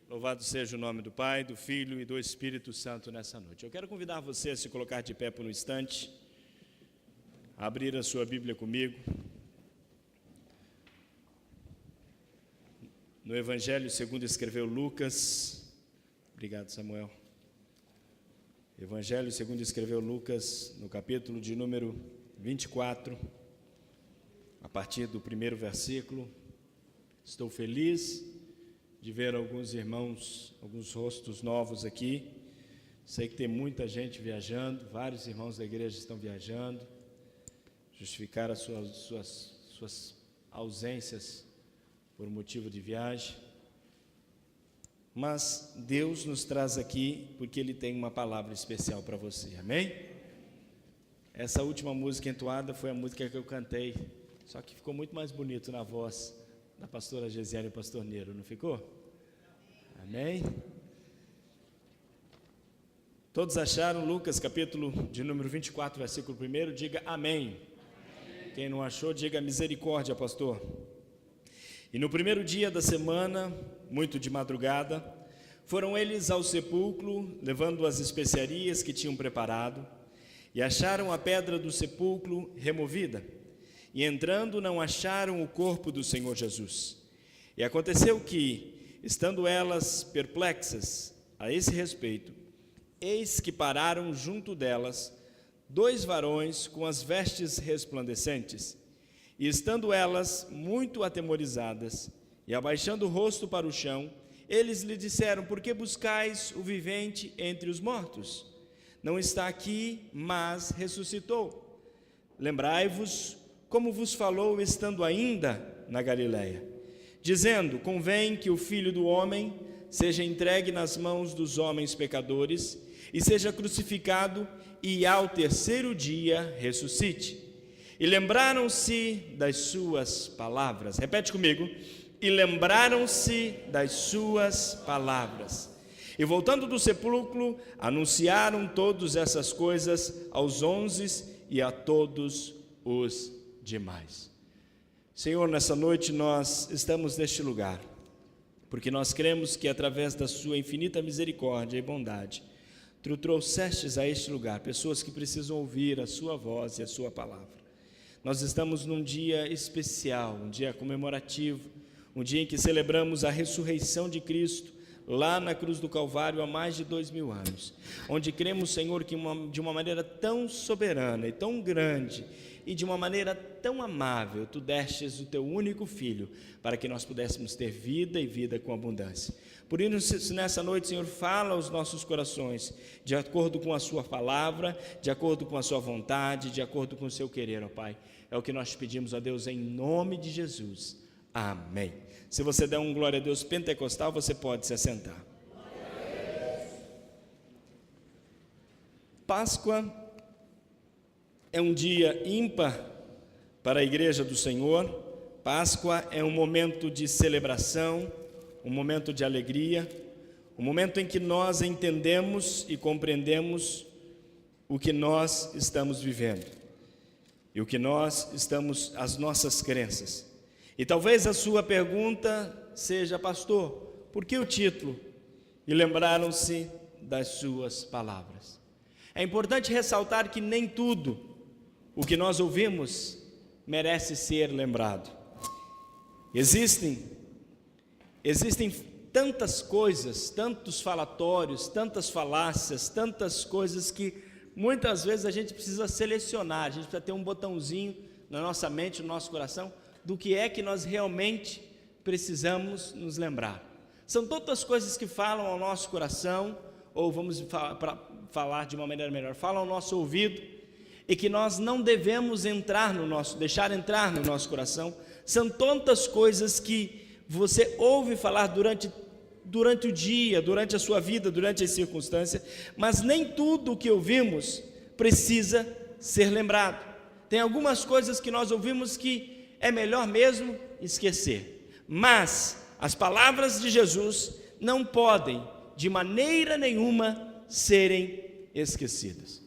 Louvado seja o nome do Pai, do Filho e do Espírito Santo nessa noite. Eu quero convidar você a se colocar de pé por um instante, a abrir a sua Bíblia comigo. No Evangelho segundo escreveu Lucas. Obrigado, Samuel. Evangelho segundo escreveu Lucas, no capítulo de número 24, a partir do primeiro versículo. Estou feliz de ver alguns irmãos, alguns rostos novos aqui. Sei que tem muita gente viajando, vários irmãos da igreja estão viajando, justificar as suas ausências por motivo de viagem. Mas Deus nos traz aqui porque Ele tem uma palavra especial para você, amém? Essa última música entoada foi a música que eu cantei, só que ficou muito mais bonito na voz da pastora Gesiane e o pastor Nero, não ficou? Amém? Todos acharam Lucas, capítulo de número 24, versículo 1? Diga amém. Quem não achou, diga misericórdia, pastor. E no primeiro dia da semana, muito de madrugada, foram eles ao sepulcro, levando as especiarias que tinham preparado, e acharam a pedra do sepulcro removida. E entrando, não acharam o corpo do Senhor Jesus. E aconteceu que, estando elas perplexas a esse respeito, eis que pararam junto delas 2 varões com as vestes resplandecentes. E estando elas muito atemorizadas, e abaixando o rosto para o chão, eles lhe disseram: por que buscais o vivente entre os mortos? Não está aqui, mas ressuscitou. Lembrai-vos como vos falou estando ainda na Galileia, dizendo: convém que o Filho do Homem seja entregue nas mãos dos homens pecadores, e seja crucificado, e ao terceiro dia ressuscite. E lembraram-se das suas palavras. Repete comigo. E lembraram-se das suas palavras. E voltando do sepulcro, anunciaram todas essas coisas aos 11 e a todos os demais. Senhor, nessa noite nós estamos neste lugar, porque nós cremos que através da sua infinita misericórdia e bondade, Tu trouxestes a este lugar pessoas que precisam ouvir a sua voz e a sua palavra. Nós estamos num dia especial, um dia comemorativo, um dia em que celebramos a ressurreição de Cristo lá na cruz do Calvário há mais de 2000 anos, onde cremos, Senhor, que de uma maneira tão soberana e tão grande e de uma maneira tão amável, Tu destes o Teu único Filho para que nós pudéssemos ter vida e vida com abundância. Por isso, nessa noite, Senhor, fala aos nossos corações, de acordo com a Sua palavra, de acordo com a Sua vontade, de acordo com o Seu querer, ó Pai. É o que nós pedimos a Deus em nome de Jesus. Amém. Se você der um glória a Deus pentecostal, você pode se assentar. Páscoa é um dia ímpar para a Igreja do Senhor. Páscoa é um momento de celebração, um momento de alegria, um momento em que nós entendemos e compreendemos o que nós estamos vivendo e o que nós estamos, as nossas crenças. E talvez a sua pergunta seja: pastor, por que o título? E lembraram-se das suas palavras. É importante ressaltar que nem tudo o que nós ouvimos merece ser lembrado. Existem tantas coisas, tantos falatórios, tantas falácias, tantas coisas que muitas vezes a gente precisa selecionar, a gente precisa ter um botãozinho na nossa mente, no nosso coração, do que é que nós realmente precisamos nos lembrar. São tantas coisas que falam ao nosso coração, ou vamos falar de uma maneira melhor, falam ao nosso ouvido, e que nós não devemos deixar entrar no nosso coração. São tantas coisas que você ouve falar durante o dia, durante a sua vida, durante as circunstâncias, mas nem tudo o que ouvimos precisa ser lembrado. Tem algumas coisas que nós ouvimos que é melhor mesmo esquecer, mas as palavras de Jesus não podem, de maneira nenhuma, serem esquecidas.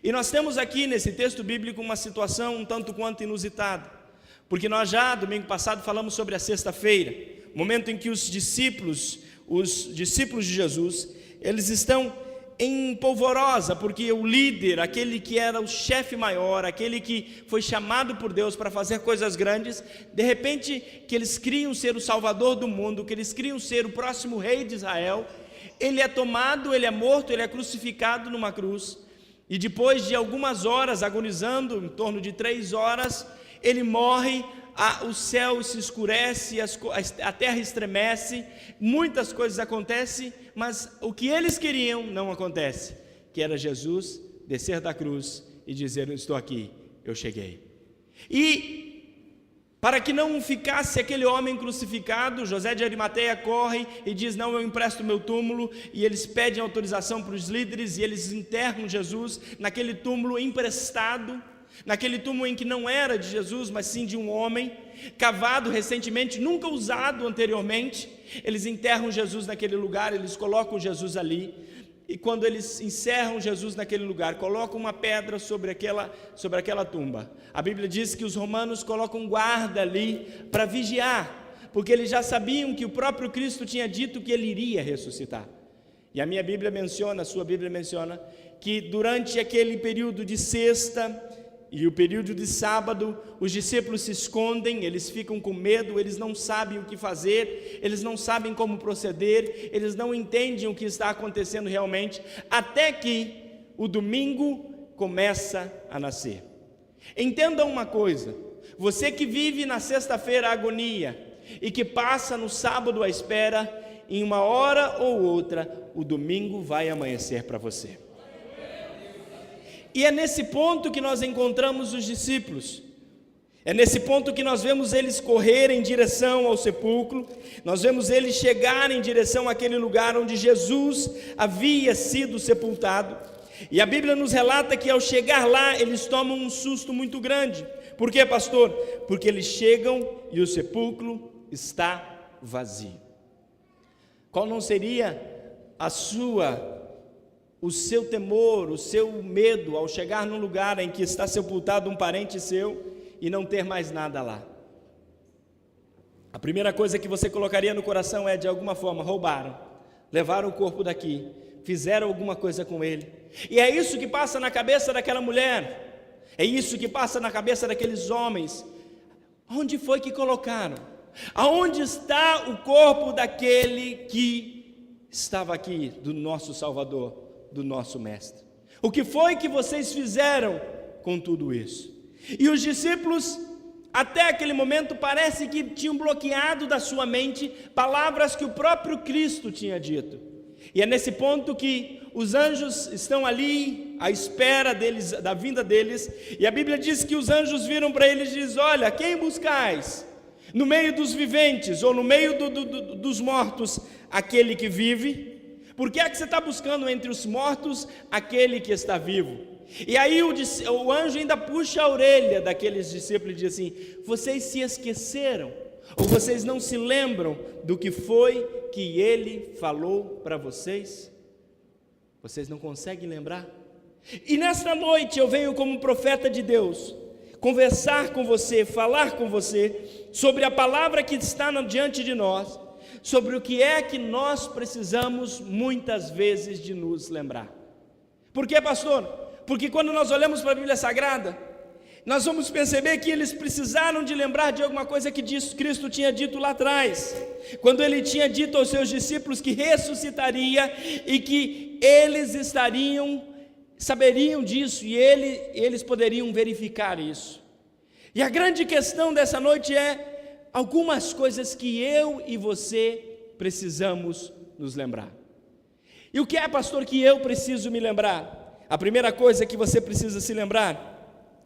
E nós temos aqui nesse texto bíblico uma situação um tanto quanto inusitada, porque nós já, domingo passado, falamos sobre a sexta-feira, momento em que os discípulos, os discípulos de Jesus, eles estão em polvorosa, porque o líder, aquele que era o chefe maior, aquele que foi chamado por Deus para fazer coisas grandes, de repente, que eles criam ser o salvador do mundo, que eles criam ser o próximo rei de Israel, ele é tomado, ele é morto, ele é crucificado numa cruz, e depois de algumas horas, agonizando, em torno de 3 horas, ele morre. O céu se escurece, a terra estremece, muitas coisas acontecem, mas o que eles queriam não acontece, que era Jesus descer da cruz e dizer: eu estou aqui, eu cheguei. E para que não ficasse aquele homem crucificado, José de Arimateia corre e diz: não, eu empresto meu túmulo, e eles pedem autorização para os líderes, e eles enterram Jesus naquele túmulo emprestado, naquele túmulo em que não era de Jesus, mas sim de um homem, cavado recentemente, nunca usado anteriormente. Eles enterram Jesus naquele lugar, eles colocam Jesus ali, e quando eles encerram Jesus naquele lugar, colocam uma pedra sobre aquela tumba. A Bíblia diz que os romanos colocam guarda ali para vigiar, porque eles já sabiam que o próprio Cristo tinha dito que ele iria ressuscitar. E a minha Bíblia menciona, a sua Bíblia menciona, que durante aquele período de sexta e o período de sábado, os discípulos se escondem, eles ficam com medo, eles não sabem o que fazer, eles não sabem como proceder, eles não entendem o que está acontecendo realmente, até que o domingo começa a nascer. Entenda uma coisa: você que vive na sexta-feira a agonia e que passa no sábado à espera, em uma hora ou outra, o domingo vai amanhecer para você. E é nesse ponto que nós encontramos os discípulos, é nesse ponto que nós vemos eles correrem em direção ao sepulcro, nós vemos eles chegarem em direção àquele lugar onde Jesus havia sido sepultado, e a Bíblia nos relata que ao chegar lá, eles tomam um susto muito grande. Por quê, pastor? Porque eles chegam e o sepulcro está vazio. Qual não seria o seu temor, o seu medo ao chegar num lugar em que está sepultado um parente seu e não ter mais nada lá? A primeira coisa que você colocaria no coração é: de alguma forma roubaram, levaram o corpo daqui, fizeram alguma coisa com ele. E é isso que passa na cabeça daquela mulher, é isso que passa na cabeça daqueles homens. Onde foi que colocaram? Aonde está o corpo daquele que estava aqui, do nosso Salvador, do nosso Mestre? O que foi que vocês fizeram com tudo isso? E os discípulos, até aquele momento, parece que tinham bloqueado da sua mente palavras que o próprio Cristo tinha dito. E é nesse ponto que os anjos estão ali à espera deles, da vinda deles, e a Bíblia diz que os anjos viram para eles e diz: olha, quem buscais? No meio dos viventes ou no meio dos mortos, aquele que vive? Por que é que você está buscando entre os mortos aquele que está vivo? E aí o anjo ainda puxa a orelha daqueles discípulos e diz assim: vocês se esqueceram? Ou vocês não se lembram do que foi que ele falou para vocês? Vocês não conseguem lembrar? E nesta noite eu venho como profeta de Deus conversar com você, falar com você sobre a palavra que está diante de nós, sobre o que é que nós precisamos muitas vezes de nos lembrar. Por quê, pastor? Porque quando nós olhamos para a Bíblia Sagrada, nós vamos perceber que eles precisaram de lembrar de alguma coisa que Cristo tinha dito lá atrás, quando ele tinha dito aos seus discípulos que ressuscitaria e que eles saberiam disso e eles poderiam verificar isso. E a grande questão dessa noite é algumas coisas que eu e você precisamos nos lembrar. E o que é, pastor, que eu preciso me lembrar? A primeira coisa que você precisa se lembrar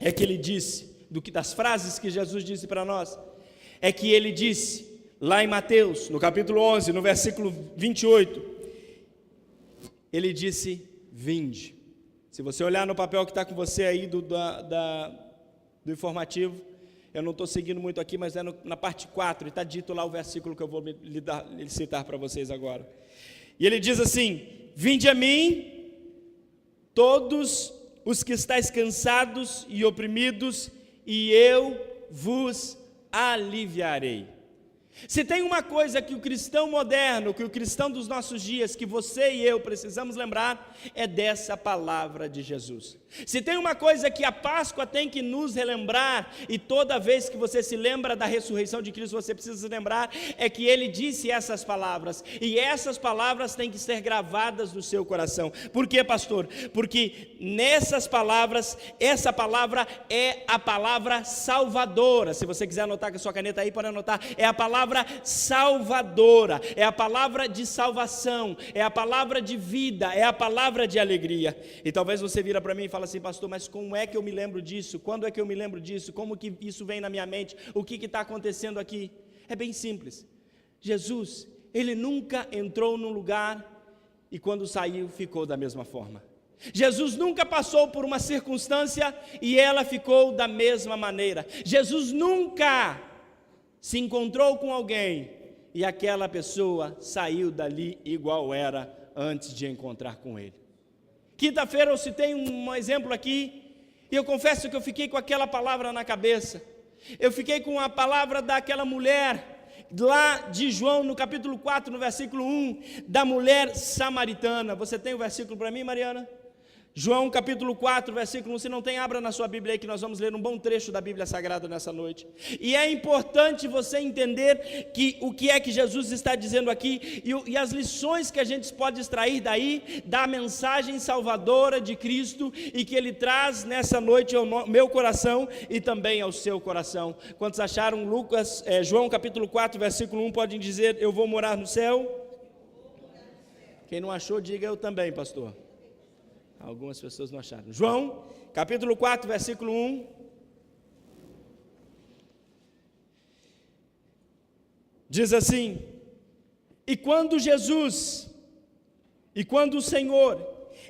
é que ele disse, das frases que Jesus disse para nós, é que ele disse, lá em Mateus, no capítulo 11, no versículo 28, ele disse: vinde. Se você olhar no papel que está com você aí do informativo, eu não estou seguindo muito aqui, mas é na parte 4, e está dito lá o versículo que eu vou citar para vocês agora. E ele diz assim: vinde a mim, todos os que estáis cansados e oprimidos, e eu vos aliviarei. Se tem uma coisa que o cristão moderno, que o cristão dos nossos dias, que você e eu precisamos lembrar, é dessa palavra de Jesus. Se tem uma coisa que a Páscoa tem que nos relembrar, e toda vez que você se lembra da ressurreição de Cristo, você precisa se lembrar, é que Ele disse essas palavras, e essas palavras têm que ser gravadas no seu coração. Por quê, pastor? Porque nessas palavras, essa palavra é a palavra salvadora. Se você quiser anotar com a sua caneta aí, pode anotar, é a palavra salvadora, é a palavra de salvação, é a palavra de vida, é a palavra de alegria. E talvez você vira para mim e fala assim: pastor, mas como é que eu me lembro disso? Quando é que eu me lembro disso? Como que isso vem na minha mente? O que está acontecendo aqui? É bem simples. Jesus, Ele nunca entrou num lugar e quando saiu ficou da mesma forma. Jesus nunca passou por uma circunstância e ela ficou da mesma maneira. Jesus nunca se encontrou com alguém e aquela pessoa saiu dali igual era antes de encontrar com Ele. Quinta-feira eu citei um exemplo aqui, e eu confesso que eu fiquei com aquela palavra na cabeça. Eu fiquei com a palavra daquela mulher, lá de João, no capítulo 4, no versículo 1, da mulher samaritana. Você tem o versículo para mim, Mariana? João capítulo 4, versículo 1, se não tem, abra na sua Bíblia aí que nós vamos ler um bom trecho da Bíblia Sagrada nessa noite. E é importante você entender que o que é que Jesus está dizendo aqui e as lições que a gente pode extrair daí, da mensagem salvadora de Cristo e que Ele traz nessa noite ao meu coração e também ao seu coração. Quantos acharam João capítulo 4, versículo 1, podem dizer: eu vou morar no céu? Quem não achou, diga eu também, pastor. Algumas pessoas não acharam. João, capítulo 4, versículo 1. Diz assim: e quando o Senhor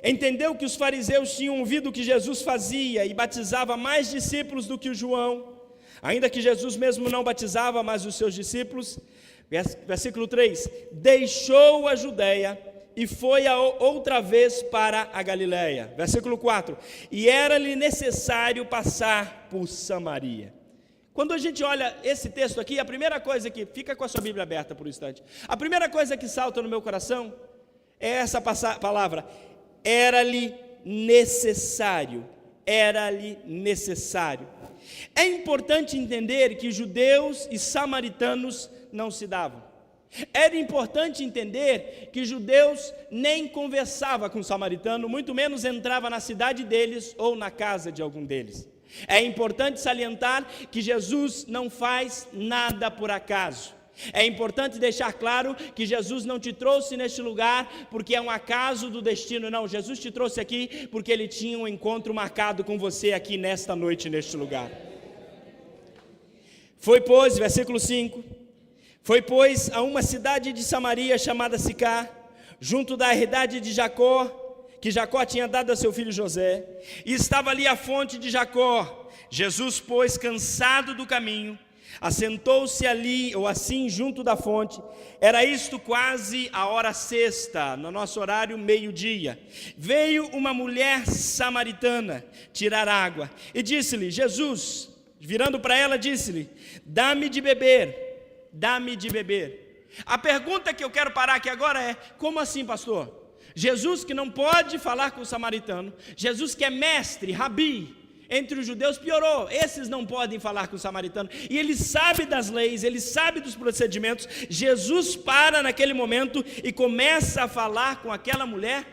entendeu que os fariseus tinham ouvido o que Jesus fazia e batizava mais discípulos do que o João, ainda que Jesus mesmo não batizava, mas os seus discípulos, versículo 3, deixou a Judeia e foi outra vez para a Galileia. Versículo 4, e era-lhe necessário passar por Samaria. Quando a gente olha esse texto aqui, a primeira coisa que, fica com a sua Bíblia aberta por um instante, a primeira coisa que salta no meu coração é essa palavra, era-lhe necessário, era-lhe necessário. É importante entender que judeus e samaritanos não se davam. Era importante entender que judeus nem conversavam com o samaritano, muito menos entrava na cidade deles ou na casa de algum deles. É importante salientar que Jesus não faz nada por acaso. É importante deixar claro que Jesus não te trouxe neste lugar porque é um acaso do destino, não. Jesus te trouxe aqui porque Ele tinha um encontro marcado com você aqui nesta noite, neste lugar. Foi, pois, versículo 5, foi, pois, a uma cidade de Samaria chamada Sicar, junto da herdade de Jacó, que Jacó tinha dado a seu filho José, e estava ali a fonte de Jacó. Jesus, pois, cansado do caminho, assentou-se ali, ou assim, junto da fonte. Era isto quase a hora sexta, no nosso horário, meio-dia. Veio uma mulher samaritana tirar água, e disse-lhe, Jesus, virando para ela, disse-lhe, dá-me de beber. Dá-me de beber. A pergunta que eu quero parar aqui agora é: como assim, pastor? Jesus que não pode falar com o samaritano, Jesus que é mestre, rabi, entre os judeus piorou, esses não podem falar com o samaritano, e ele sabe das leis, ele sabe dos procedimentos. Jesus para naquele momento e começa a falar com aquela mulher.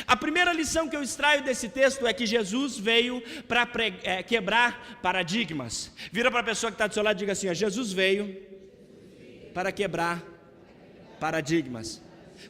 A primeira lição que eu extraio desse texto é que Jesus veio para quebrar paradigmas. Vira para a pessoa que está do seu lado e diga assim: ó, Jesus veio para quebrar paradigmas.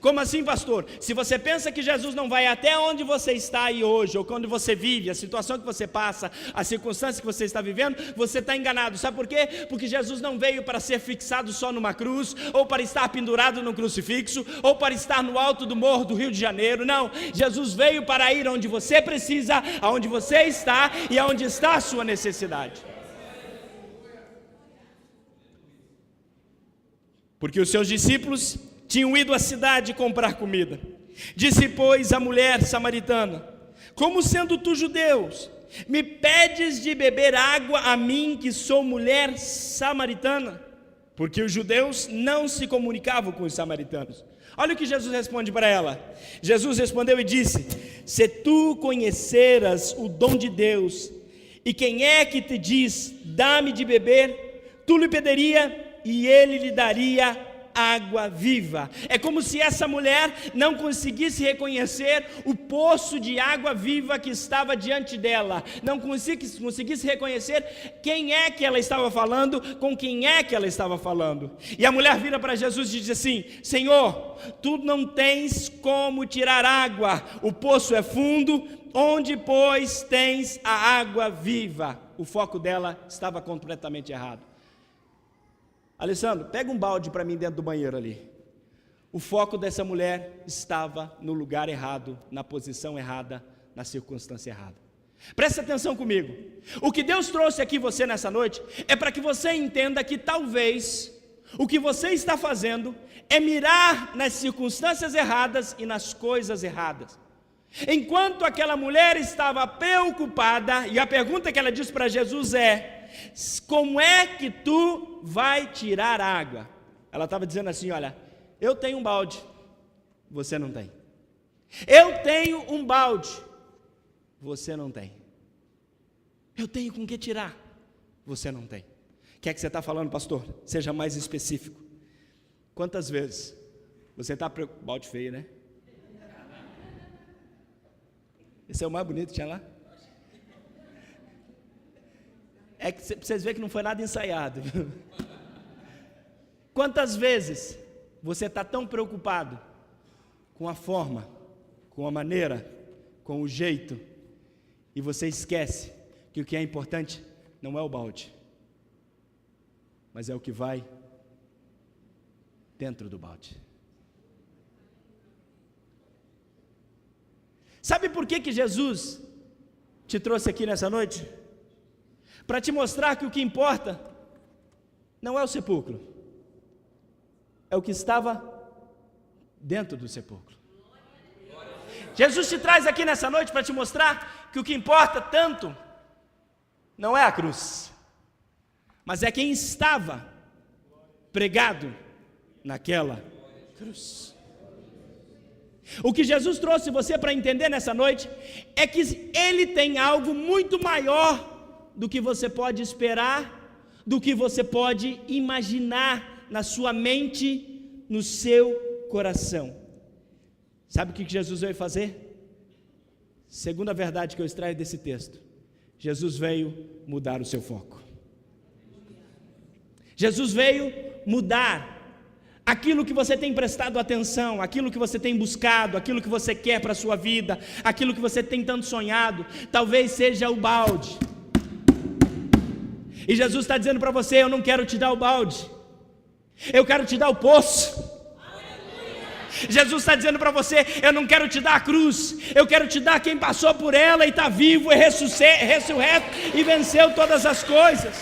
Como assim, pastor? Se você pensa que Jesus não vai até onde você está aí hoje, ou quando você vive, a situação que você passa, a circunstância que você está vivendo, você está enganado. Sabe por quê? Porque Jesus não veio para ser fixado só numa cruz, ou para estar pendurado num crucifixo, ou para estar no alto do morro do Rio de Janeiro. Não, Jesus veio para ir onde você precisa, aonde você está e aonde está a sua necessidade. Porque os seus discípulos tinham ido à cidade comprar comida. Disse, pois, a mulher samaritana: como sendo tu judeus, me pedes de beber água a mim, que sou mulher samaritana? porque os judeus não se comunicavam com os samaritanos. Olha o que Jesus responde para ela. Jesus respondeu e disse: se tu conheceras o dom de Deus, e quem é que te diz, dá-me de beber, tu lhe pediria, e ele lhe daria água viva. É como se essa mulher não conseguisse reconhecer o poço de água viva que estava diante dela, não conseguisse reconhecer quem é que ela estava falando, com quem é que ela estava falando. E a mulher vira para Jesus e diz assim: Senhor, tu não tens como tirar água, o poço é fundo, onde pois tens a água viva? O foco dela estava completamente errado. Alessandro, pega um balde para mim dentro do banheiro ali. O foco dessa mulher estava no lugar errado, na posição errada, na circunstância errada. Presta atenção comigo. O que Deus trouxe aqui você nessa noite é para que você entenda que talvez o que você está fazendo é mirar nas circunstâncias erradas e nas coisas erradas. Enquanto aquela mulher estava preocupada, e a pergunta que ela disse para Jesus é: como é que tu vai tirar água? Ela estava dizendo assim: olha, eu tenho um balde, você não tem. Eu tenho um balde, você não tem. Eu tenho com que tirar, você não tem. O que é que você está falando, pastor? Seja mais específico. Quantas vezes você está preocupado? Balde feio, né? Esse é o mais bonito que tinha lá. É que vocês verem que não foi nada ensaiado. Quantas vezes você está tão preocupado com a forma, com a maneira, com o jeito, e você esquece que o que é importante não é o balde, mas é o que vai dentro do balde. Sabe por que Jesus te trouxe aqui nessa noite? Para te mostrar que o que importa não é o sepulcro, é o que estava dentro do sepulcro. Jesus te traz aqui nessa noite para te mostrar que o que importa tanto não é a cruz, mas é quem estava pregado naquela cruz. O que Jesus trouxe você para entender nessa noite é que Ele tem algo muito maior do que você pode esperar, do que você pode imaginar na sua mente, no seu coração. Sabe o que Jesus veio fazer? Segunda verdade que eu extraio desse texto: Jesus veio mudar o seu foco. Jesus veio mudar aquilo que você tem prestado atenção, aquilo que você tem buscado, aquilo que você quer para a sua vida, aquilo que você tem tanto sonhado. Talvez seja o balde. E Jesus está dizendo para você: eu não quero te dar o balde, eu quero te dar o poço. Jesus está dizendo para você: eu não quero te dar a cruz, eu quero te dar quem passou por ela e está vivo, e ressurreto e venceu todas as coisas.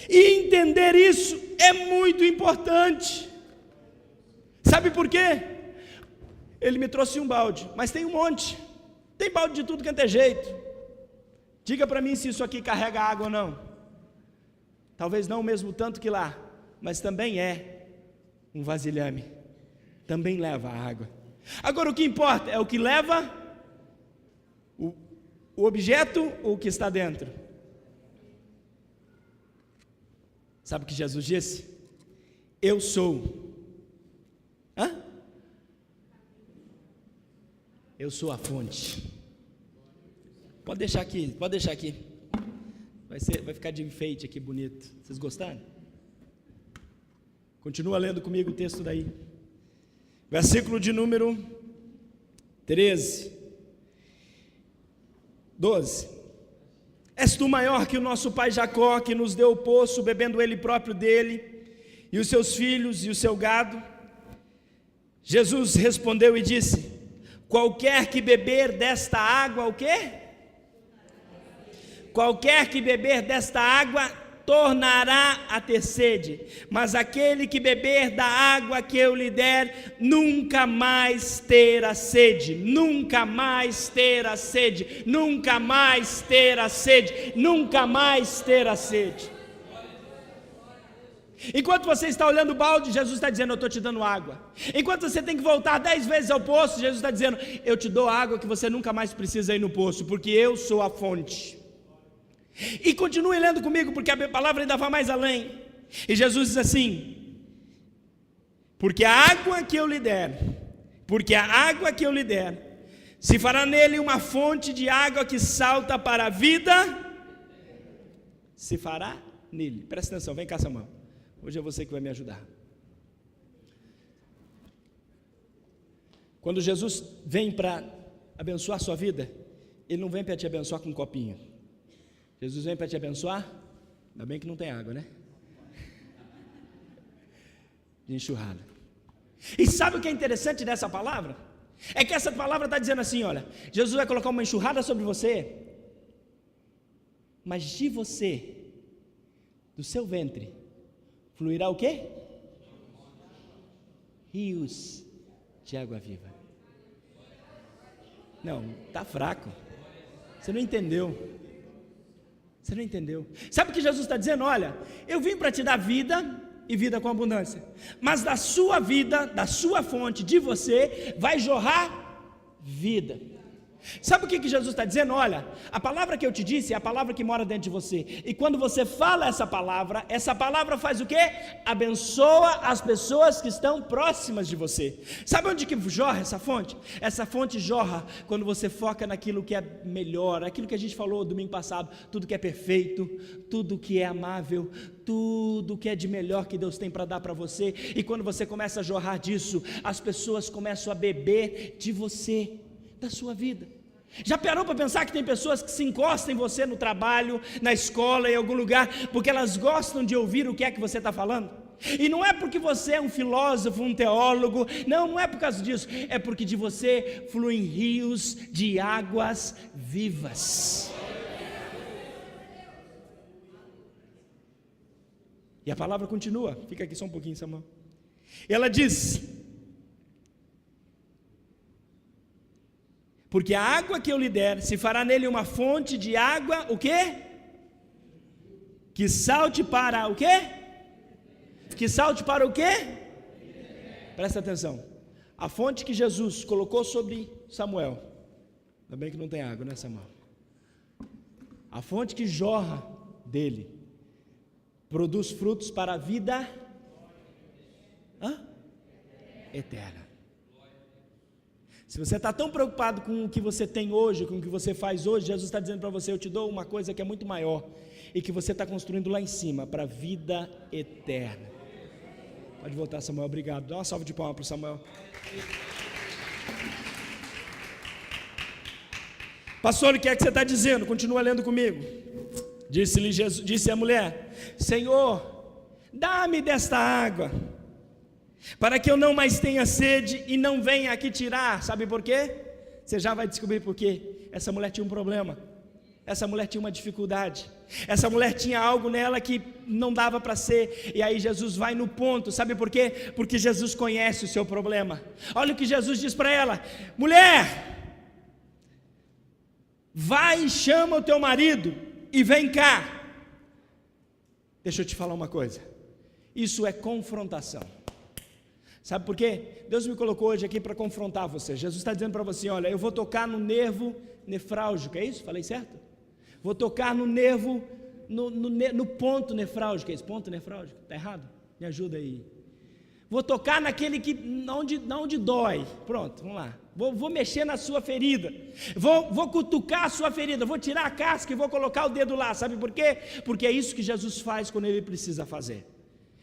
E entender isso é muito importante. Sabe por quê? Ele me trouxe um balde, mas tem um monte. Tem balde de tudo quanto é jeito. Diga para mim se isso aqui carrega água ou não. Talvez não o mesmo tanto que lá, mas também é um vasilhame. Também leva água. Agora o que importa é o que leva, o objeto ou o que está dentro. Sabe o que Jesus disse? Eu sou. Eu sou a fonte. Pode deixar aqui, pode deixar aqui. Vai ficar de enfeite aqui, bonito. Vocês gostaram? Continua lendo comigo o texto daí. Versículo de número 13. 12. És tu maior que o nosso pai Jacó, que nos deu o poço, bebendo ele próprio dele, e os seus filhos e o seu gado? Jesus respondeu e disse: qualquer que beber desta água, o quê? Qualquer que beber desta água tornará a ter sede, mas aquele que beber da água que eu lhe der, nunca mais terá sede, nunca mais terá sede, nunca mais terá sede, nunca mais terá sede. Enquanto você está olhando o balde, Jesus está dizendo, eu estou te dando água. Enquanto você tem que voltar 10 vezes ao poço, Jesus está dizendo, eu te dou água que você nunca mais precisa ir no poço, porque eu sou a fonte. E continue lendo comigo, porque a palavra ainda vai mais além. E Jesus diz assim, porque a água que eu lhe der, se fará nele uma fonte de água que salta para a vida, se fará nele. Presta atenção, vem cá, Samuel. Hoje é você que vai me ajudar. Quando Jesus vem para abençoar a sua vida, Ele não vem para te abençoar com um copinho. Jesus vem para te abençoar, ainda bem que não tem água, né? De enxurrada. E sabe o que é interessante dessa palavra? É que essa palavra está dizendo assim, olha, Jesus vai colocar uma enxurrada sobre você, mas de você, do seu ventre, fluirá o quê? Rios de água viva. Não, está fraco. Você não entendeu. Você não entendeu. Sabe o que Jesus está dizendo? Olha, eu vim para te dar vida e vida com abundância. Mas da sua vida, da sua fonte, de você, vai jorrar vida. Sabe o que Jesus está dizendo? Olha, a palavra que eu te disse é a palavra que mora dentro de você. E quando você fala essa palavra faz o quê? Abençoa as pessoas que estão próximas de você. Sabe onde que jorra essa fonte? Essa fonte jorra quando você foca naquilo que é melhor, aquilo que a gente falou domingo passado, tudo que é perfeito, tudo que é amável, tudo que é de melhor que Deus tem para dar para você. E quando você começa a jorrar disso, as pessoas começam a beber de você, da sua vida. Já parou para pensar que tem pessoas que se encostam em você no trabalho, na escola, em algum lugar, porque elas gostam de ouvir o que é que você está falando? E não é porque você é um filósofo, um teólogo, não é por causa disso, é porque de você fluem rios de águas vivas. E a palavra continua, fica aqui só um pouquinho, Samuel. Ela diz, porque a água que eu lhe der, se fará nele uma fonte de água, o quê? Que salte para o quê? Que salte para o quê? Presta atenção. A fonte que Jesus colocou sobre Samuel, ainda bem que não tem água, né, Samuel? A fonte que jorra dele, produz frutos para a vida eterna. Se você está tão preocupado com o que você tem hoje, com o que você faz hoje, Jesus está dizendo para você, eu te dou uma coisa que é muito maior, e que você está construindo lá em cima, para a vida eterna. Pode voltar, Samuel, obrigado. Dá uma salva de palmas para o Samuel. Pastor, o que é que você está dizendo? Continua lendo comigo. Disse a mulher, Senhor, dá-me desta água, para que eu não mais tenha sede e não venha aqui tirar. Sabe por quê? Você já vai descobrir por quê. Essa mulher tinha um problema, essa mulher tinha uma dificuldade, essa mulher tinha algo nela que não dava para ser. E aí Jesus vai no ponto. Sabe por quê? Porque Jesus conhece o seu problema. Olha o que Jesus diz para ela: mulher, vai e chama o teu marido e vem cá. Deixa eu te falar uma coisa, isso é confrontação. Sabe por quê? Deus me colocou hoje aqui para confrontar você. Jesus está dizendo para você, olha, eu vou tocar no nervo nefrálgico, é isso? Falei certo? Vou tocar no nervo, no ponto nefrálgico, é isso? Ponto nefrálgico? Está errado? Me ajuda aí. Vou tocar naquele que, onde dói. Pronto, vamos lá. Vou mexer na sua ferida. Vou cutucar a sua ferida. Vou tirar a casca e vou colocar o dedo lá. Sabe por quê? Porque é isso que Jesus faz quando Ele precisa fazer.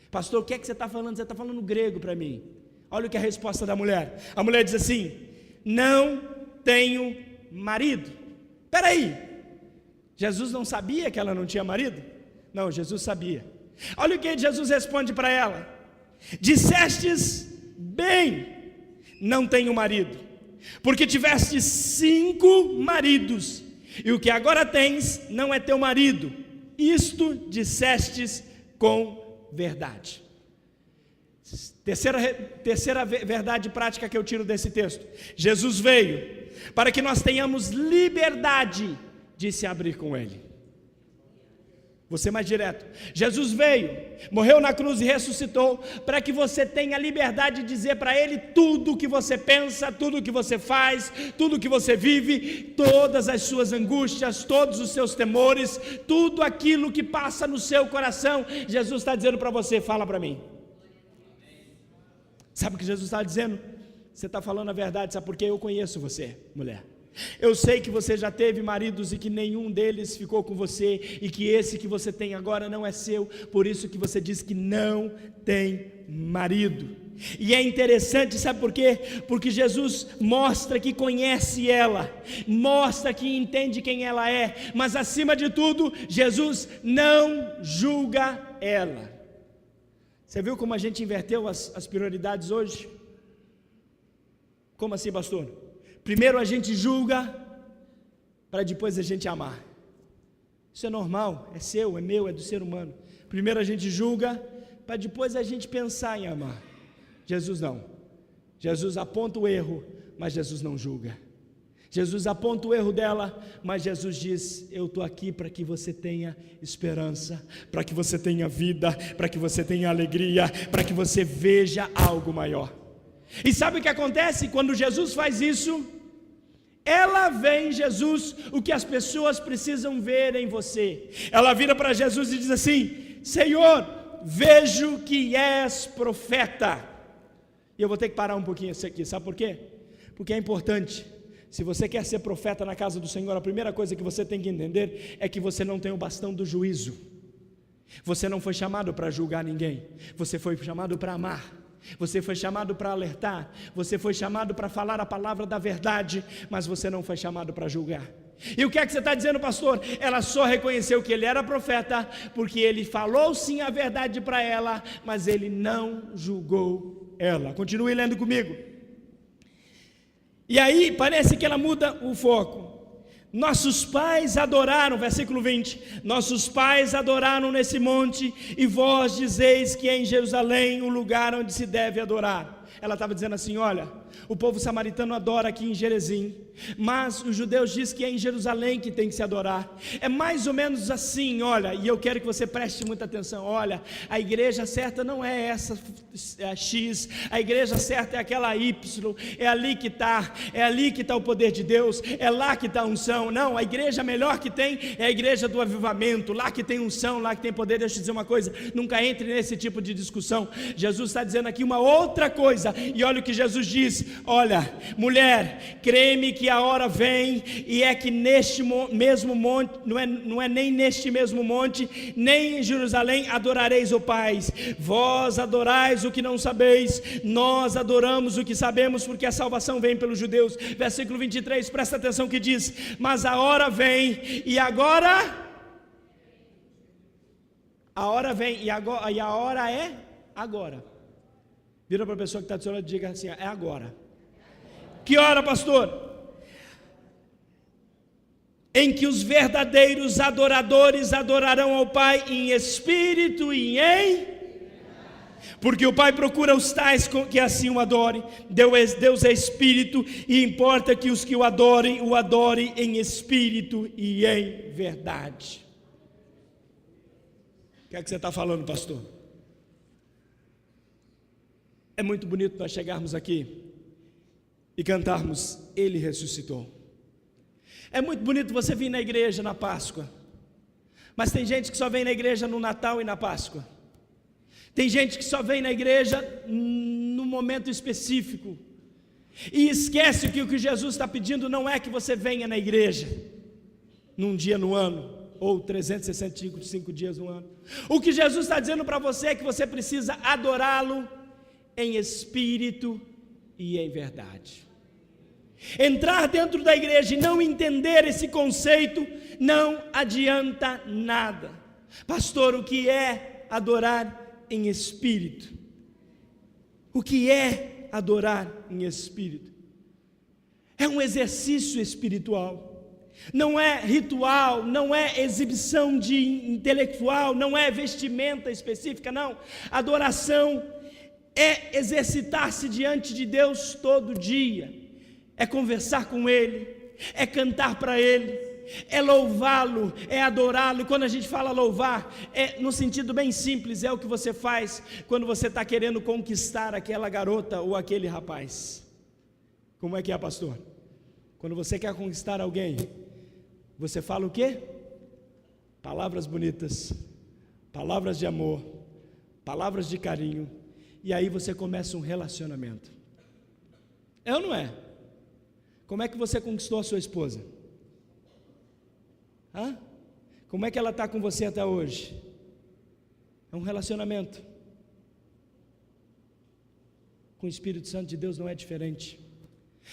Pastor, o que é que você está falando? Você está falando grego para mim. Olha o que é a resposta da mulher. A mulher diz assim: não tenho marido. Espera aí, Jesus não sabia que ela não tinha marido? Não, Jesus sabia. Olha o que Jesus responde para ela: dissestes bem, não tenho marido, porque tiveste 5 maridos, e o que agora tens não é teu marido. isto dissestes com verdade. Terceira verdade prática que eu tiro desse texto: Jesus veio para que nós tenhamos liberdade de se abrir com Ele. Vou ser mais direto. Jesus veio, morreu na cruz e ressuscitou para que você tenha liberdade de dizer para Ele tudo o que você pensa, tudo o que você faz, tudo o que você vive, todas as suas angústias, todos os seus temores, tudo aquilo que passa no seu coração. Jesus está dizendo para você: fala para mim. Sabe o que Jesus está dizendo? Você está falando a verdade, sabe por quê? Eu conheço você, mulher. Eu sei que você já teve maridos e que nenhum deles ficou com você, e que esse que você tem agora não é seu, por isso que você diz que não tem marido. E é interessante, sabe por quê? Porque Jesus mostra que conhece ela, mostra que entende quem ela é, mas acima de tudo, Jesus não julga ela. Você viu como a gente inverteu as prioridades hoje? Como assim, pastor? Primeiro a gente julga, para depois a gente amar. Isso é normal, é seu, é meu, é do ser humano. Primeiro a gente julga, para depois a gente pensar em amar. Jesus não. Jesus aponta o erro, mas Jesus não julga. Jesus aponta o erro dela, mas Jesus diz: eu estou aqui para que você tenha esperança, para que você tenha vida, para que você tenha alegria, para que você veja algo maior. E sabe o que acontece? Quando Jesus faz isso, ela vê em Jesus o que as pessoas precisam ver em você. Ela vira para Jesus e diz assim: Senhor, vejo que és profeta. E eu vou ter que parar um pouquinho isso aqui, sabe por quê? Porque é importante. Se você quer ser profeta na casa do Senhor, a primeira coisa que você tem que entender é que você não tem o bastão do juízo. Você não foi chamado para julgar ninguém, você foi chamado para amar. Você foi chamado para alertar, você foi chamado para falar a palavra da verdade, mas você não foi chamado para julgar. E o que é que você está dizendo, pastor? Ela só reconheceu que ele era profeta, porque ele falou sim a verdade para ela, mas ele não julgou ela. Continue lendo comigo. E aí parece que ela muda o foco. Nossos pais adoraram, versículo 20, nossos pais adoraram nesse monte, e vós dizeis que é em Jerusalém o lugar onde se deve adorar. Ela estava dizendo assim: olha, o povo samaritano adora aqui em Gerezim, mas os judeus dizem que é em Jerusalém que tem que se adorar. É mais ou menos assim, olha, e eu quero que você preste muita atenção. Olha, a igreja certa não é essa X, a igreja certa é aquela Y, é ali que está o poder de Deus, é lá que está a unção. Não, a igreja melhor que tem é a igreja do avivamento, lá que tem unção, lá que tem poder. Deixa eu dizer uma coisa, nunca entre nesse tipo de discussão. Jesus está dizendo aqui uma outra coisa, e olha o que Jesus diz: olha, mulher, crê-me que a hora vem, e é que neste mesmo monte, não é nem neste mesmo monte, nem em Jerusalém adorareis o Pai. Vós adorais o que não sabeis, nós adoramos o que sabemos, porque a salvação vem pelos judeus. Versículo 23, presta atenção que diz: mas a hora vem, e agora, a hora vem, e a hora é agora. Vira para a pessoa que está do seu lado e diga assim: é agora. Que hora, pastor? Em que os verdadeiros adoradores adorarão ao Pai em espírito e em... Porque o Pai procura os tais que assim o adorem. Deus é espírito, e importa que os que o adorem em espírito e em verdade. O que é que você está falando, pastor? É muito bonito nós chegarmos aqui e cantarmos Ele ressuscitou. É muito bonito você vir na igreja na Páscoa, mas tem gente que só vem na igreja no Natal e na Páscoa. Tem gente que só vem na igreja no momento específico e esquece que o que Jesus está pedindo não é que você venha na igreja num dia no ano, ou 365 dias no ano. O que Jesus está dizendo para você é que você precisa adorá-lo em espírito e em verdade. Entrar dentro da igreja e não entender esse conceito não adianta nada. Pastor, o que é adorar em espírito? O que é adorar em espírito? É um exercício espiritual. não é ritual, não é exibição de intelectual, não é vestimenta específica, não. Adoração é exercitar-se diante de Deus todo dia, é conversar com Ele, é cantar para Ele, é louvá-lo, é adorá-lo. E quando a gente fala louvar, é no sentido bem simples, é o que você faz quando você está querendo conquistar aquela garota ou aquele rapaz. Como é que é, pastor? Quando você quer conquistar alguém, você fala o quê? Palavras bonitas, palavras de amor, palavras de carinho, e aí você começa um relacionamento. É ou não é? Como é que você conquistou a sua esposa? Como é que ela está com você até hoje? É um relacionamento. Com o Espírito Santo de Deus não é diferente.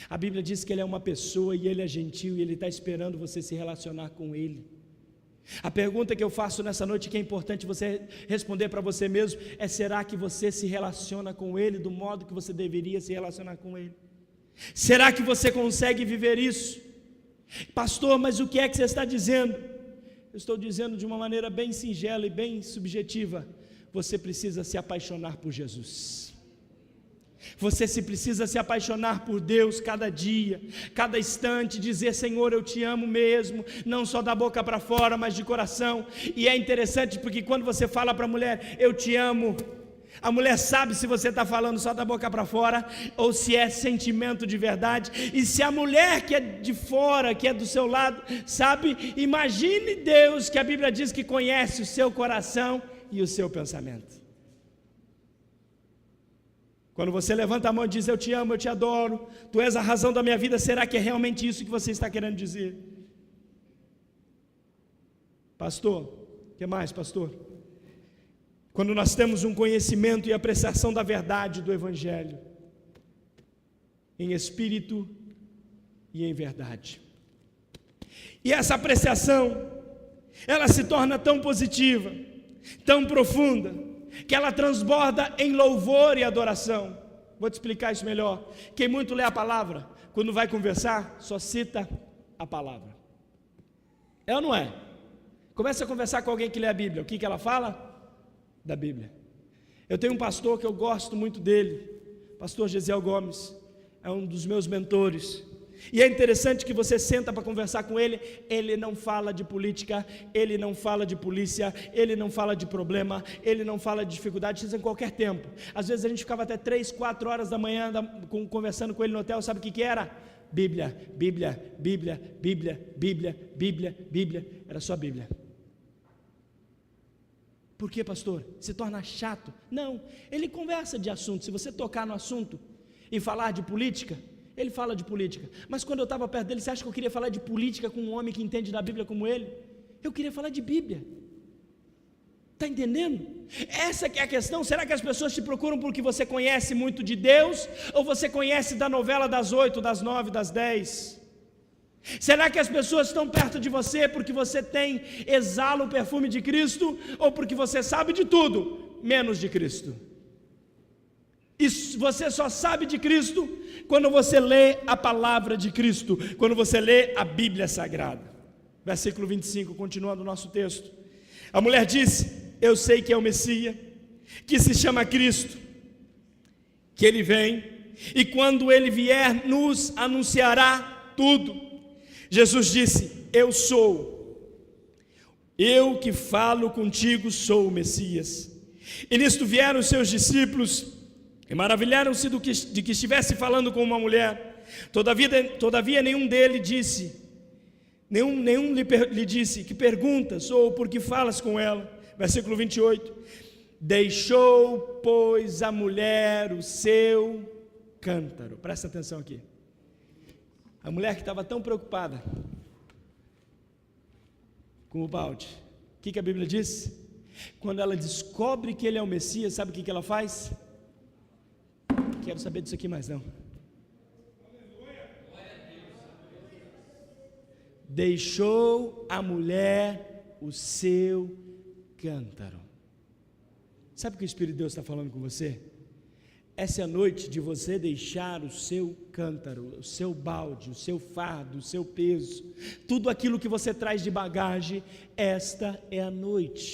A Bíblia diz que Ele é uma pessoa e Ele é gentil e Ele está esperando você se relacionar com Ele. A pergunta que eu faço nessa noite, que é importante você responder para você mesmo, é: será que você se relaciona com Ele do modo que você deveria se relacionar com Ele? Será que você consegue viver isso? Pastor, mas o que é que você está dizendo? Eu estou dizendo de uma maneira bem singela e bem subjetiva: você precisa se apaixonar por Jesus. Você precisa se apaixonar por Deus cada dia, cada instante, dizer: Senhor, eu te amo mesmo, não só da boca para fora, mas de coração. E é interessante porque quando você fala para a mulher: eu te amo, a mulher sabe se você está falando só da boca para fora ou se é sentimento de verdade. E se a mulher que é de fora, que é do seu lado, sabe, imagine Deus, que a Bíblia diz que conhece o seu coração e o seu pensamento. Quando você levanta a mão e diz: eu te amo, eu te adoro, tu és a razão da minha vida, será que é realmente isso que você está querendo dizer? Pastor, o que mais, pastor? Quando nós temos um conhecimento e apreciação da verdade do Evangelho, em espírito e em verdade. E essa apreciação, ela se torna tão positiva, tão profunda, que ela transborda em louvor e adoração. Vou te explicar isso melhor. Quem muito lê a palavra, quando vai conversar, só cita a palavra. É ou não é? Começa a conversar com alguém que lê a Bíblia, o que ela fala? Da Bíblia. Eu tenho um pastor que eu gosto muito dele, pastor Gesiel Gomes, é um dos meus mentores, e é interessante que você senta para conversar com ele, ele não fala de política, ele não fala de polícia, ele não fala de problema, ele não fala de dificuldade, em qualquer tempo. Às vezes a gente ficava até 3, 4 horas da manhã conversando com ele no hotel, sabe o que era? Bíblia, Bíblia, Bíblia, Bíblia, Bíblia, Bíblia, Bíblia, era só Bíblia. Por que, pastor? Se torna chato? Não, ele conversa de assunto. Se você tocar no assunto e falar de política, ele fala de política. Mas quando eu estava perto dele, você acha que eu queria falar de política com um homem que entende da Bíblia como ele? Eu queria falar de Bíblia. Está entendendo? Essa que é a questão. Será que as pessoas te procuram porque você conhece muito de Deus? Ou você conhece da novela das 8, das 9, das 10? Será que as pessoas estão perto de você porque você exala o perfume de Cristo, ou porque você sabe de tudo, menos de Cristo? E você só sabe de Cristo quando você lê a palavra de Cristo, quando você lê a Bíblia Sagrada. Versículo 25, continuando o nosso texto. A mulher disse: eu sei que é o Messias, que se chama Cristo, que ele vem, e quando ele vier nos anunciará tudo. Jesus disse: eu sou, eu que falo contigo sou o Messias. E nisto vieram os seus discípulos e maravilharam-se de que estivesse falando com uma mulher. Todavia nenhum dele disse, nenhum lhe disse: que perguntas, ou por que falas com ela? Versículo 28. Deixou, pois, a mulher o seu cântaro. Presta atenção aqui. A mulher que estava tão preocupada com o balde, o que a Bíblia diz? Quando ela descobre que ele é o Messias, sabe o que ela faz? Quero saber disso aqui mais não. Deixou a mulher o seu cântaro. Sabe o que o Espírito de Deus está falando com você? essa é a noite de você deixar o seu cântaro, o seu balde, o seu fardo, o seu peso, tudo aquilo que você traz de bagagem. Esta é a noite.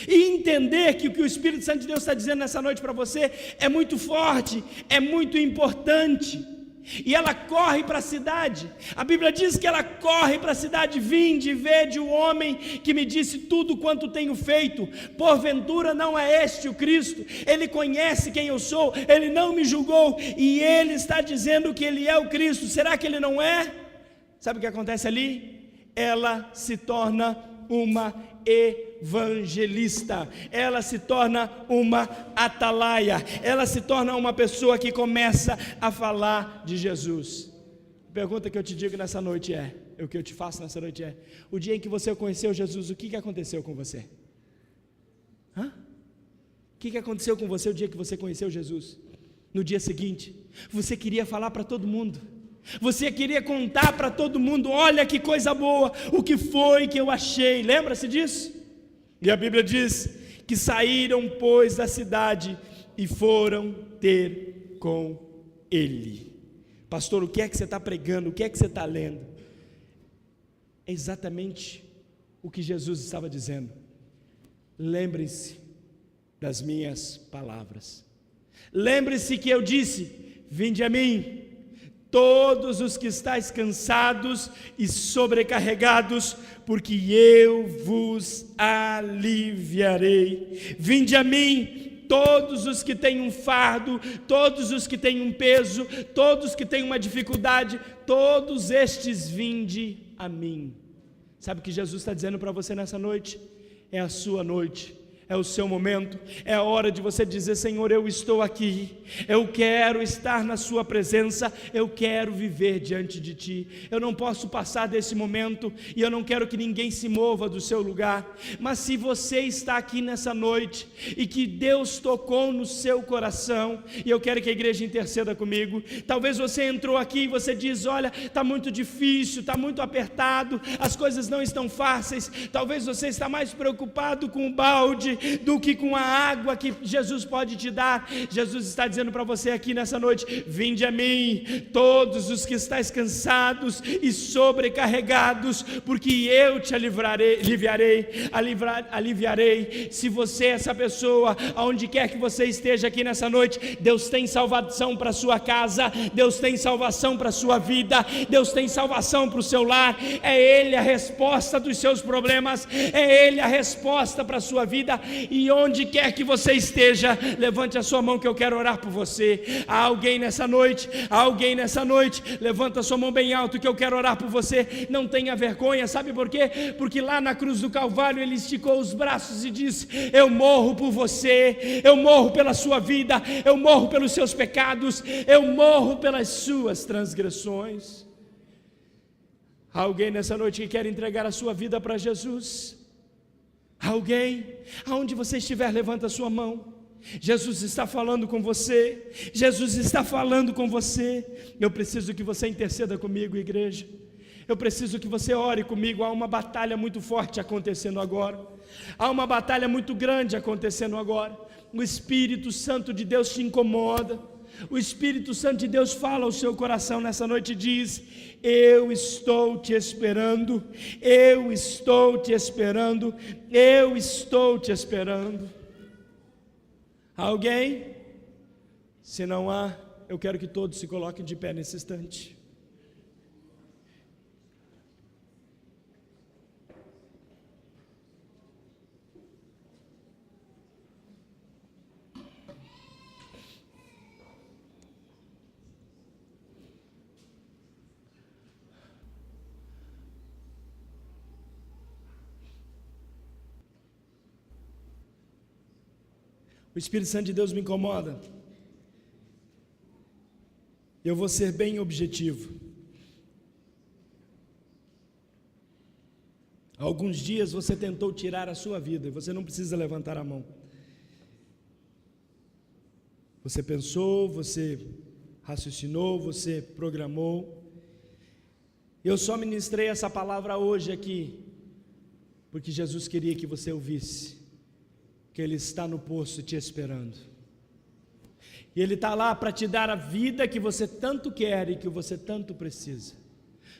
E entender que o que o Espírito Santo de Deus está dizendo nessa noite para você é muito forte, é muito importante. E ela corre para a cidade. A Bíblia diz que ela corre para a cidade. Vinde e vede o homem que me disse tudo quanto tenho feito. Porventura não é este o Cristo? Ele conhece quem eu sou, ele não me julgou, e ele está dizendo que ele é o Cristo. Será que ele não é? Sabe o que acontece ali? Ela se torna uma evangelista, ela se torna uma atalaia, ela se torna uma pessoa que começa a falar de Jesus. A pergunta que eu te digo nessa noite é, o que eu te faço nessa noite é, o dia em que você conheceu Jesus, o que aconteceu com você? O que aconteceu com você o dia que você conheceu Jesus? No dia seguinte, você queria falar para todo mundo, você queria contar para todo mundo, olha que coisa boa, o que foi que eu achei, lembra-se disso? E a Bíblia diz que saíram, pois, da cidade e foram ter com ele. Pastor, o que é que você está pregando, o que é que você está lendo? É exatamente o que Jesus estava dizendo. Lembrem-se das minhas palavras, lembre-se que eu disse, vinde a mim, todos os que estáis cansados e sobrecarregados, porque eu vos aliviarei. Vinde a mim, todos os que têm um fardo, todos os que têm um peso, todos que têm uma dificuldade, todos estes vinde a mim. Sabe o que Jesus está dizendo para você nessa noite? É a sua noite. É o seu momento, é a hora de você dizer, Senhor, eu estou aqui, eu quero estar na sua presença, eu quero viver diante de ti, eu não posso passar desse momento, e eu não quero que ninguém se mova do seu lugar, mas se você está aqui nessa noite, e que Deus tocou no seu coração, e eu quero que a igreja interceda comigo, talvez você entrou aqui e você diz, olha, está muito difícil, está muito apertado, as coisas não estão fáceis, talvez você está mais preocupado com o balde, do que com a água que Jesus pode te dar. Jesus está dizendo para você aqui nessa noite, vinde a mim, todos os que estáis cansados e sobrecarregados, porque eu te aliviarei. Se você é essa pessoa, aonde quer que você esteja aqui nessa noite, Deus tem salvação para a sua casa, Deus tem salvação para a sua vida, Deus tem salvação para o seu lar, é Ele a resposta dos seus problemas, é Ele a resposta para a sua vida. E onde quer que você esteja, levante a sua mão que eu quero orar por você. Há alguém nessa noite, levanta a sua mão bem alto que eu quero orar por você. Não tenha vergonha, sabe por quê? Porque lá na cruz do Calvário Ele esticou os braços e disse, eu morro por você, eu morro pela sua vida, eu morro pelos seus pecados, eu morro pelas suas transgressões. Há alguém nessa noite que quer entregar a sua vida para Jesus? Alguém, aonde você estiver, levanta a sua mão. Jesus está falando com você, Jesus está falando com você. Eu preciso que você interceda comigo, igreja. Eu preciso que você ore comigo. Há uma batalha muito forte acontecendo agora, há uma batalha muito grande acontecendo agora. O Espírito Santo de Deus te incomoda, o Espírito Santo de Deus fala ao seu coração nessa noite e diz, eu estou te esperando, eu estou te esperando, eu estou te esperando. Há alguém? Se não há, eu quero que todos se coloquem de pé nesse instante. O Espírito Santo de Deus me incomoda. Eu vou ser bem objetivo. Há alguns dias você tentou tirar a sua vida, e você não precisa levantar a mão. Você pensou, você raciocinou, você programou. Eu só ministrei essa palavra hoje aqui, porque Jesus queria que você ouvisse, que Ele está no poço te esperando. E Ele está lá para te dar a vida que você tanto quer e que você tanto precisa.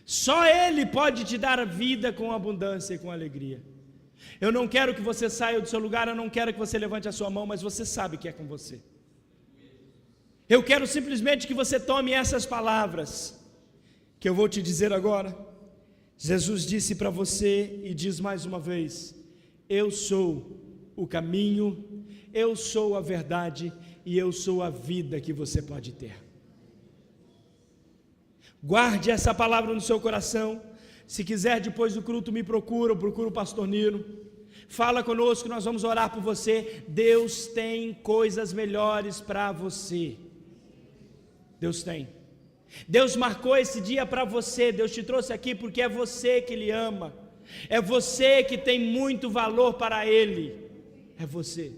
Só Ele pode te dar a vida com abundância e com alegria. Eu não quero que você saia do seu lugar, eu não quero que você levante a sua mão, mas você sabe que é com você. Eu quero simplesmente que você tome essas palavras que eu vou te dizer agora. Jesus disse para você e diz mais uma vez: eu sou o caminho, eu sou a verdade e eu sou a vida que você pode ter. Guarde essa palavra no seu coração. Se quiser, depois do culto, me procura o pastor Niro. Fala conosco, nós vamos orar por você. Deus tem coisas melhores para você. Deus tem. Deus marcou esse dia para você. Deus te trouxe aqui porque é você que Ele ama. É você que tem muito valor para Ele. É você.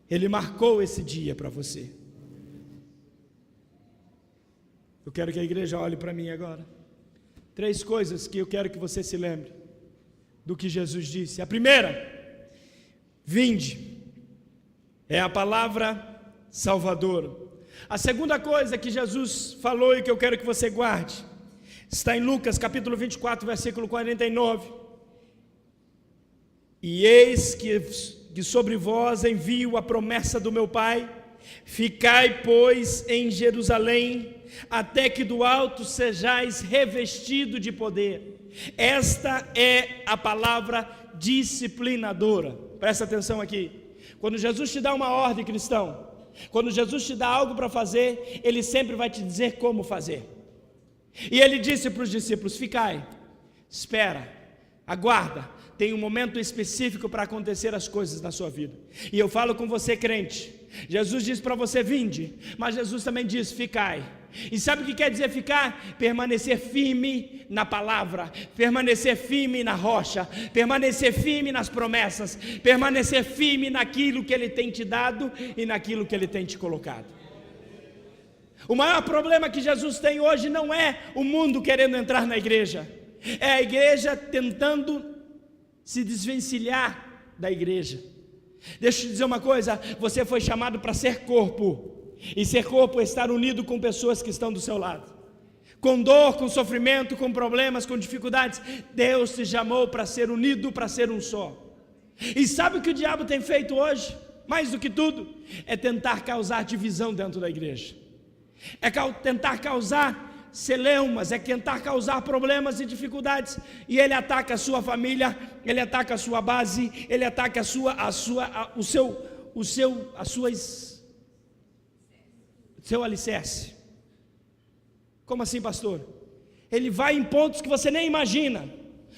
Ele marcou esse dia para você. Eu quero que a igreja olhe para mim agora. 3 coisas que eu quero que você se lembre do que Jesus disse. A primeira, vinde, é a palavra salvadora. A segunda coisa que Jesus falou e que eu quero que você guarde, está em Lucas capítulo 24, versículo 49. E eis que sobre vós envio a promessa do meu Pai, ficai, pois, em Jerusalém, até que do alto sejais revestido de poder. Esta é a palavra disciplinadora. Presta atenção aqui. Quando Jesus te dá uma ordem, cristão, quando Jesus te dá algo para fazer, Ele sempre vai te dizer como fazer. E Ele disse para os discípulos: ficai, espera, aguarda, tem um momento específico para acontecer as coisas na sua vida. E eu falo com você, crente, Jesus diz para você: vinde, mas Jesus também diz: ficai. E sabe o que quer dizer ficar? Permanecer firme na palavra, permanecer firme na rocha, permanecer firme nas promessas, permanecer firme naquilo que Ele tem te dado e naquilo que Ele tem te colocado. O maior problema que Jesus tem hoje não é o mundo querendo entrar na igreja, é a igreja tentando se desvencilhar da igreja. Deixa eu te dizer uma coisa: você foi chamado para ser corpo. E ser corpo é estar unido com pessoas que estão do seu lado, com dor, com sofrimento, com problemas, com dificuldades. Deus te chamou para ser unido, para ser um só. E sabe o que o diabo tem feito hoje? Mais do que tudo, é tentar causar divisão dentro da igreja, é tentar causar celeumas, é tentar causar problemas e dificuldades. E ele ataca a sua família, ele ataca a sua base, ele ataca seu alicerce. Como assim, pastor? Ele vai em pontos que você nem imagina,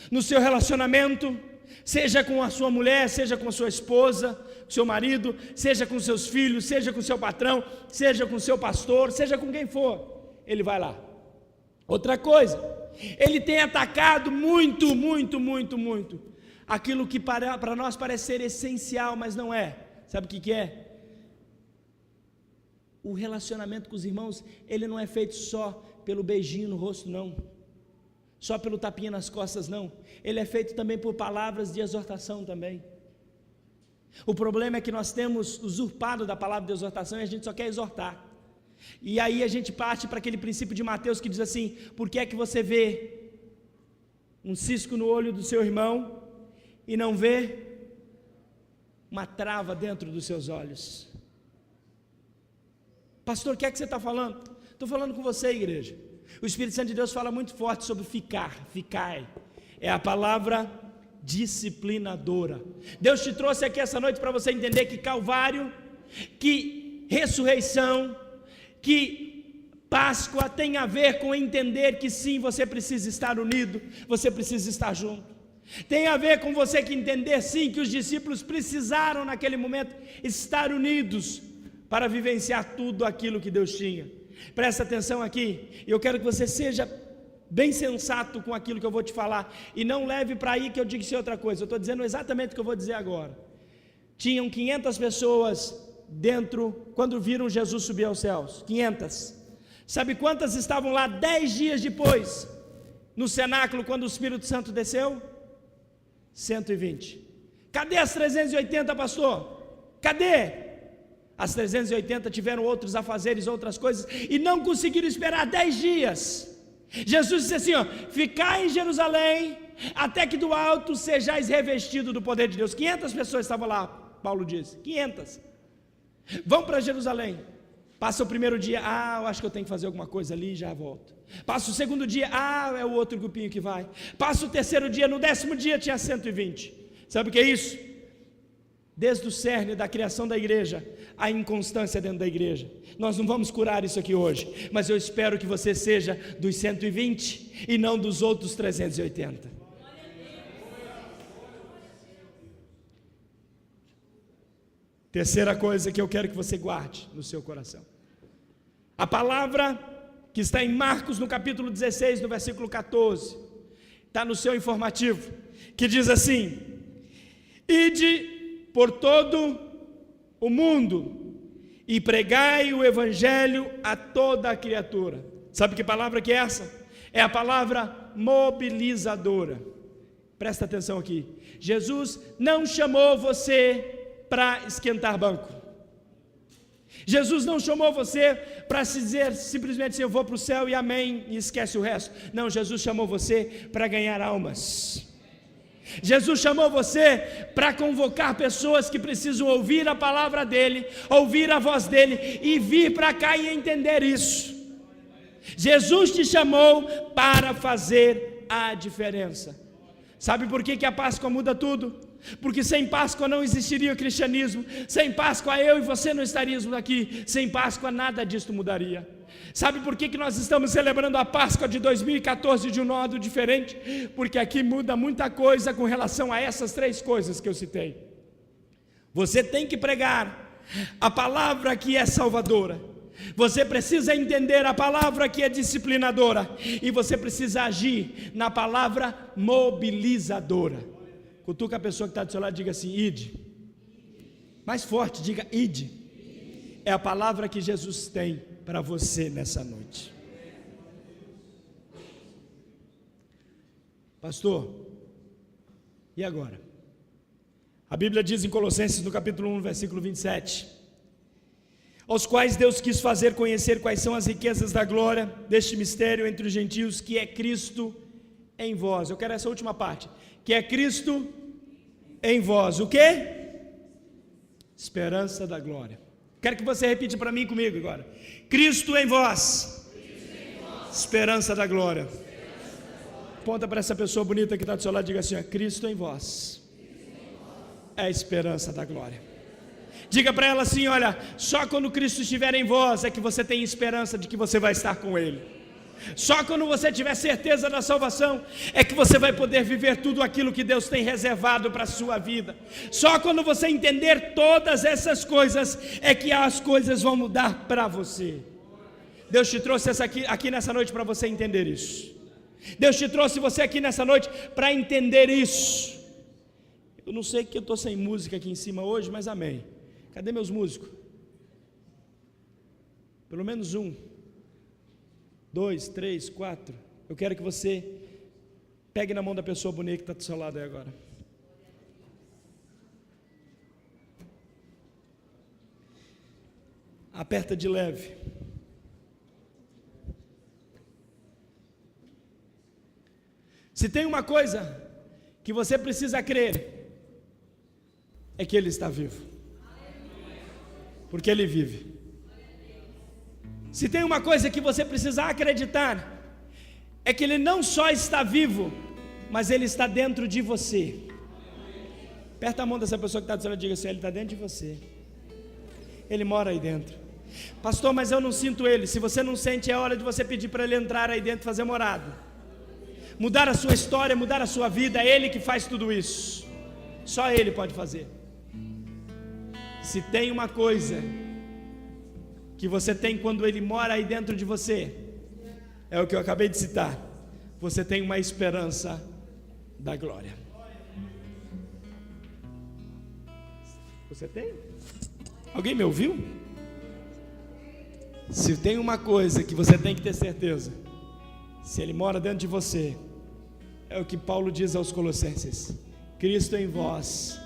no seu relacionamento, seja com a sua mulher, seja com a sua esposa, com seu marido, seja com seus filhos, seja com seu patrão, seja com seu pastor, seja com quem for, ele vai lá. Outra coisa, ele tem atacado muito aquilo que para nós parece ser essencial, mas não é. Sabe o que é? O relacionamento com os irmãos, ele não é feito só pelo beijinho no rosto, não, só pelo tapinha nas costas, não. Ele é feito também por palavras de exortação também. O problema é que nós temos usurpado da palavra de exortação e a gente só quer exortar. E aí a gente parte para aquele princípio de Mateus que diz assim: por que é que você vê um cisco no olho do seu irmão e não vê uma trava dentro dos seus olhos? Pastor, o que é que você está falando? Estou falando com você, igreja. O Espírito Santo de Deus fala muito forte sobre ficai. É a palavra disciplinadora. Deus te trouxe aqui essa noite para você entender que Calvário, que ressurreição, que Páscoa tem a ver com entender que sim, você precisa estar unido, você precisa estar junto. Tem a ver com você que entender sim que os discípulos precisaram naquele momento estar unidos para vivenciar tudo aquilo que Deus tinha. Presta atenção aqui, eu quero que você seja bem sensato com aquilo que eu vou te falar, e não leve para aí que eu diga outra coisa. Eu estou dizendo exatamente o que eu vou dizer agora. Tinham 500 pessoas dentro, quando viram Jesus subir aos céus, 500. Sabe quantas estavam lá 10 dias depois, no cenáculo, quando o Espírito Santo desceu? 120. Cadê as 380, pastor? Cadê? As 380 tiveram outros afazeres, outras coisas, e não conseguiram esperar 10 dias. Jesus disse assim, ficai em Jerusalém, até que do alto sejais revestido do poder de Deus. 500 pessoas estavam lá, Paulo diz, 500. Vão para Jerusalém. Passa o primeiro dia, eu acho que eu tenho que fazer alguma coisa ali, já volto. Passa o segundo dia, é o outro grupinho que vai. Passa o terceiro dia, no 10º dia tinha 120. Sabe o que é isso? Desde o cerne da criação da igreja, a inconstância dentro da igreja. Nós não vamos curar isso aqui hoje, mas eu espero que você seja dos 120 e não dos outros 380. Terceira coisa que eu quero que você guarde no seu coração. A palavra que está em Marcos, no capítulo 16, no versículo 14, está no seu informativo, que diz assim: ide por todo o mundo e pregai o evangelho a toda a criatura. Sabe que palavra que é essa? É a palavra mobilizadora. Presta atenção aqui. Jesus não chamou você para esquentar banco. Jesus não chamou você para se dizer simplesmente assim, eu vou para o céu e amém, e esquece o resto. Não, Jesus chamou você para ganhar almas. Jesus chamou você para convocar pessoas que precisam ouvir a palavra dele, ouvir a voz dele e vir para cá e entender isso. Jesus te chamou para fazer a diferença. Sabe por que a Páscoa muda tudo? Porque sem Páscoa não existiria o cristianismo. Sem Páscoa eu e você não estaríamos aqui. Sem Páscoa nada disso mudaria. Sabe por que nós estamos celebrando a Páscoa de 2014 de um modo diferente? Porque aqui muda muita coisa com relação a essas 3 coisas que eu citei. Você tem que pregar a palavra que é salvadora. Você precisa entender a palavra que é disciplinadora. E você precisa agir na palavra mobilizadora. Cutuca a pessoa que está do seu lado e diga assim, ide. Mais forte, diga ide. É a palavra que Jesus tem para você nessa noite. Pastor, e agora? A Bíblia diz em Colossenses no capítulo 1, versículo 27, aos quais Deus quis fazer conhecer quais são as riquezas da glória deste mistério entre os gentios, que é Cristo em vós. Eu quero essa última parte, que é Cristo em vós. O quê? Esperança da glória. Quero que você repita para mim comigo agora. Cristo em vós. Esperança da glória. Aponta para essa pessoa bonita que está do seu lado e diga assim, Cristo em vós é a esperança da glória. Diga para ela assim, olha, só quando Cristo estiver em vós é que você tem esperança de que você vai estar com Ele. Só quando você tiver certeza da salvação é que você vai poder viver tudo aquilo que Deus tem reservado para a sua vida. Só quando você entender todas essas coisas é que as coisas vão mudar para você. Deus te trouxe aqui nessa noite para você entender isso. Deus te trouxe você aqui nessa noite para entender isso. Eu não sei que eu estou sem música aqui em cima hoje, mas amém. Cadê meus músicos? Pelo menos 1, 2, 3, 4. Eu quero que você pegue na mão da pessoa bonita que está do seu lado aí agora. Aperta de leve. Se tem uma coisa que você precisa crer, é que Ele está vivo. Porque Ele vive. Se tem uma coisa que você precisa acreditar, é que Ele não só está vivo, mas Ele está dentro de você. Aperta a mão dessa pessoa que está dizendo, diga assim, Ele está dentro de você. Ele mora aí dentro. Pastor, mas eu não sinto Ele. Se você não sente, é hora de você pedir para Ele entrar aí dentro e fazer morada. Mudar a sua história, mudar a sua vida, é Ele que faz tudo isso. Só Ele pode fazer. Se tem uma coisa que você tem quando Ele mora aí dentro de você, é o que eu acabei de citar. Você tem uma esperança da glória. Você tem? Alguém me ouviu? Se tem uma coisa que você tem que ter certeza, se Ele mora dentro de você, é o que Paulo diz aos Colossenses: Cristo em vós,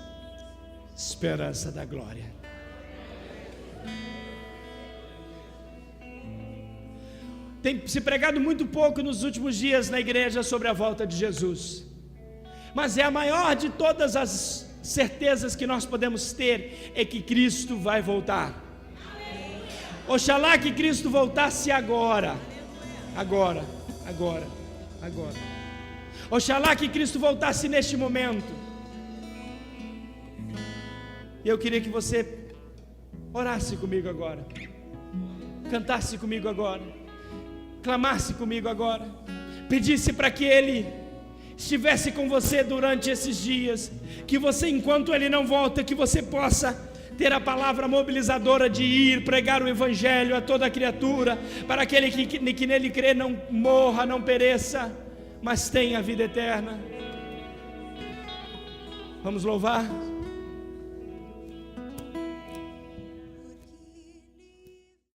esperança da glória. Tem se pregado muito pouco nos últimos dias na igreja sobre a volta de Jesus, mas é a maior de todas as certezas que nós podemos ter, é que Cristo vai voltar. Oxalá que Cristo voltasse agora. Oxalá que Cristo voltasse neste momento. E eu queria que você orasse comigo agora, cantasse comigo agora, clamasse comigo agora, pedisse para que Ele estivesse com você durante esses dias, que você, enquanto Ele não volta, que você possa ter a palavra mobilizadora de ir pregar o Evangelho a toda criatura, para aquele que nele crê não morra, não pereça, mas tenha a vida eterna. Vamos louvar.